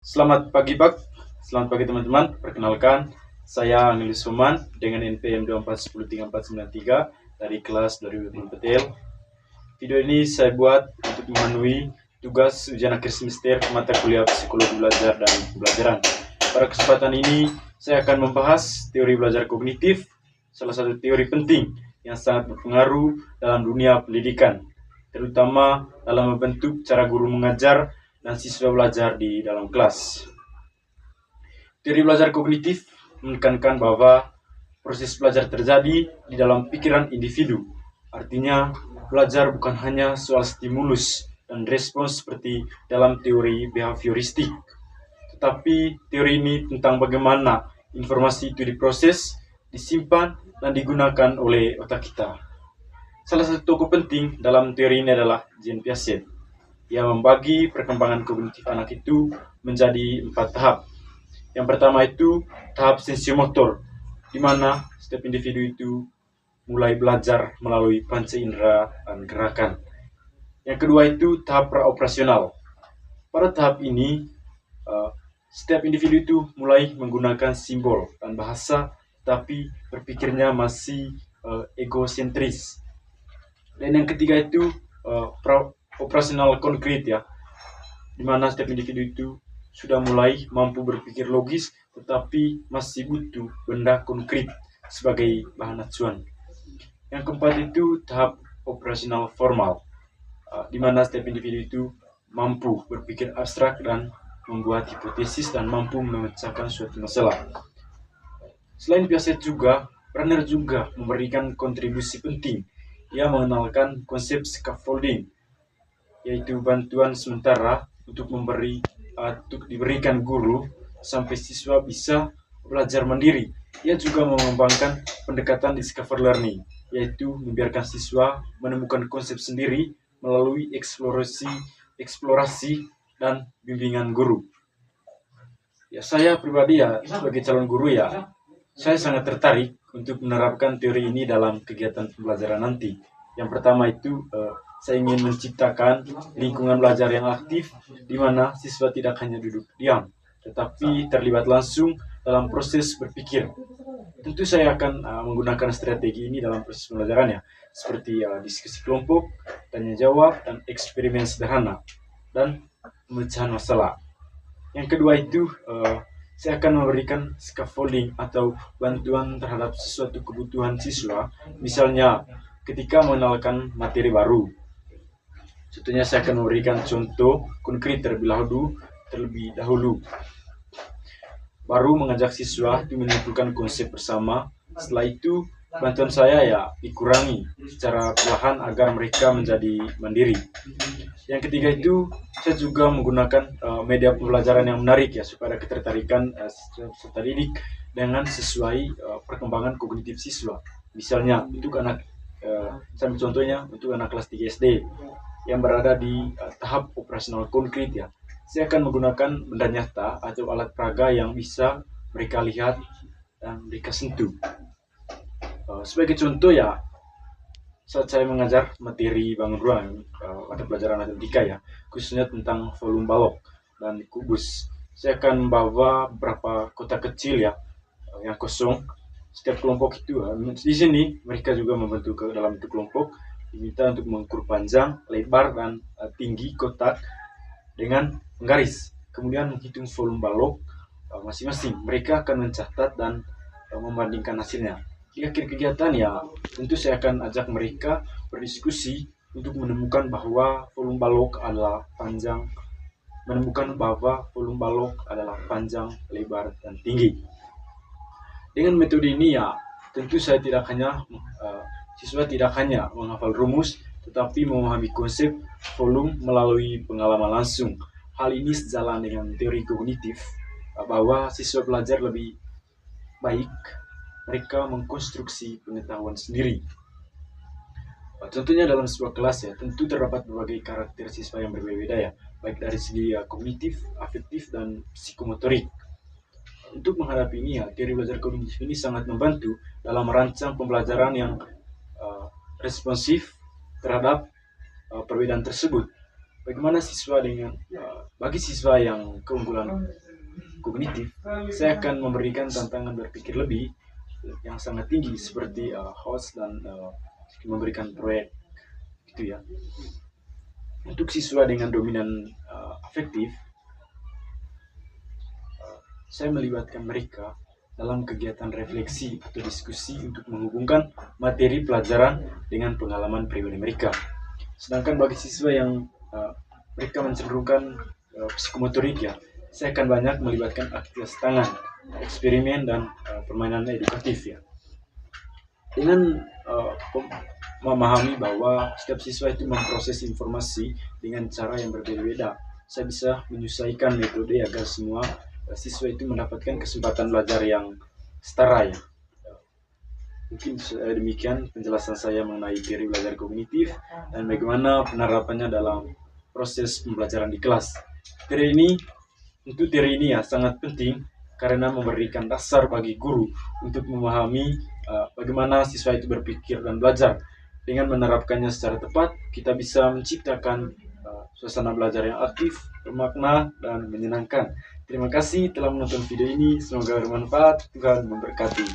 Selamat pagi Pak, selamat pagi teman-teman. Perkenalkan, saya Angelis Suman dengan NPM 2410393 dari kelas 2020 PTL. Video ini saya buat untuk memenuhi tugas ujian akhir semester mata kuliah psikologi belajar dan pembelajaran. Pada kesempatan ini, saya akan membahas teori belajar kognitif, salah satu teori penting yang sangat berpengaruh dalam dunia pendidikan, terutama dalam membentuk cara guru mengajar dan siswa belajar di dalam kelas. Teori belajar kognitif menekankan bahwa proses belajar terjadi di dalam pikiran individu. Artinya, belajar bukan hanya soal stimulus dan respons seperti dalam teori behavioristik, tetapi teori ini tentang bagaimana informasi itu diproses, disimpan, dan digunakan oleh otak kita. Salah satu tokoh penting dalam teori ini adalah Jean Piaget. Ia membagi perkembangan kognitif anak itu menjadi 4 tahap. Yang pertama itu tahap sensiomotor, di mana setiap individu itu mulai belajar melalui panca indera dan gerakan. Yang kedua itu tahap praoperasional. Pada tahap ini, setiap individu itu mulai menggunakan simbol dan bahasa, tapi berpikirnya masih egosentris. Dan yang ketiga itu operasional konkret ya, di mana setiap individu itu sudah mulai mampu berpikir logis, tetapi masih butuh benda konkret sebagai bahan acuan. Yang keempat itu tahap operasional formal, di mana setiap individu itu mampu berpikir abstrak dan membuat hipotesis dan mampu memecahkan suatu masalah. Selain Piaget juga, Brenner juga memberikan kontribusi penting. Ia mengenalkan konsep scaffolding, yaitu bantuan sementara untuk diberikan guru sampai siswa bisa belajar mandiri. Ia juga mengembangkan pendekatan discover learning, yaitu membiarkan siswa menemukan konsep sendiri melalui eksplorasi dan bimbingan guru. Ya, saya pribadi ya sebagai calon guru ya, saya sangat tertarik untuk menerapkan teori ini dalam kegiatan pembelajaran nanti. Yang pertama itu saya ingin menciptakan lingkungan belajar yang aktif, di mana siswa tidak hanya duduk diam, tetapi terlibat langsung dalam proses berpikir. Tentu saya akan menggunakan strategi ini dalam proses pembelajarannya, seperti diskusi kelompok, tanya jawab, dan eksperimen sederhana, dan pemecahan masalah. Yang kedua itu, saya akan memberikan scaffolding atau bantuan terhadap sesuatu kebutuhan siswa, misalnya ketika mengenalkan materi baru. Contohnya saya akan memberikan contoh konkret terlebih dahulu. Baru mengajak siswa itu menyimpulkan konsep bersama. Setelah itu, bantuan saya ya dikurangi secara perlahan agar mereka menjadi mandiri. Yang ketiga itu, saya juga menggunakan media pembelajaran yang menarik ya, supaya ketertarikan peserta didik dengan sesuai perkembangan kognitif siswa. Misalnya, untuk anak, saya ambil contohnya untuk anak kelas 3 SD yang berada di tahap operasional konkret ya. Saya akan menggunakan benda nyata atau alat peraga yang bisa mereka lihat dan mereka sentuh. Sebagai contoh ya, saat saya mengajar materi bangun ruang mata pelajaran matematika ya, khususnya tentang volume balok dan kubus, saya akan membawa beberapa kotak kecil ya yang kosong. Setiap kelompok itu di sini mereka juga membentuk ke dalam itu kelompok, diminta untuk mengukur panjang, lebar, dan tinggi kotak dengan menggaris, kemudian menghitung volume balok masing-masing. Mereka akan mencatat dan membandingkan hasilnya. Di akhir kegiatan ya, tentu saya akan ajak mereka berdiskusi untuk menemukan bahwa volume balok adalah panjang, lebar, dan tinggi. Dengan metode ini ya, tentu siswa tidak hanya menghafal rumus, tetapi memahami konsep volume melalui pengalaman langsung. Hal ini sejalan dengan teori kognitif bahwa siswa belajar lebih baik mereka mengkonstruksi pengetahuan sendiri. Contohnya dalam sebuah kelas ya, tentu terdapat berbagai karakter siswa yang berbeda ya, baik dari segi kognitif, afektif, dan psikomotorik. Untuk menghadapi ini ya, teori belajar kognitif ini sangat membantu dalam merancang pembelajaran yang responsif terhadap perbedaan tersebut. bagaimana siswa bagi siswa yang keunggulan kognitif, saya akan memberikan tantangan berpikir lebih yang sangat tinggi seperti host dan memberikan proyek gitu ya. Untuk siswa dengan dominan afektif, saya melibatkan mereka dalam kegiatan refleksi atau diskusi untuk menghubungkan materi pelajaran dengan pengalaman pribadi mereka. Sedangkan bagi siswa yang mereka mencenderungkan psikomotorik ya, saya akan banyak melibatkan aktivitas tangan, eksperimen dan permainan edukatif ya. Dengan memahami bahwa setiap siswa itu memproses informasi dengan cara yang berbeda-beda, saya bisa menyesuaikan metode agar semua siswa itu mendapatkan kesempatan belajar yang setara ya. Mungkin demikian penjelasan saya mengenai teori belajar kognitif dan bagaimana penerapannya dalam proses pembelajaran di kelas. Teori ini ya sangat penting karena memberikan dasar bagi guru untuk memahami bagaimana siswa itu berpikir dan belajar. Dengan menerapkannya secara tepat, kita bisa menciptakan suasana belajar yang aktif, bermakna, dan menyenangkan. Terima kasih telah menonton video ini. Semoga bermanfaat. Tuhan memberkati.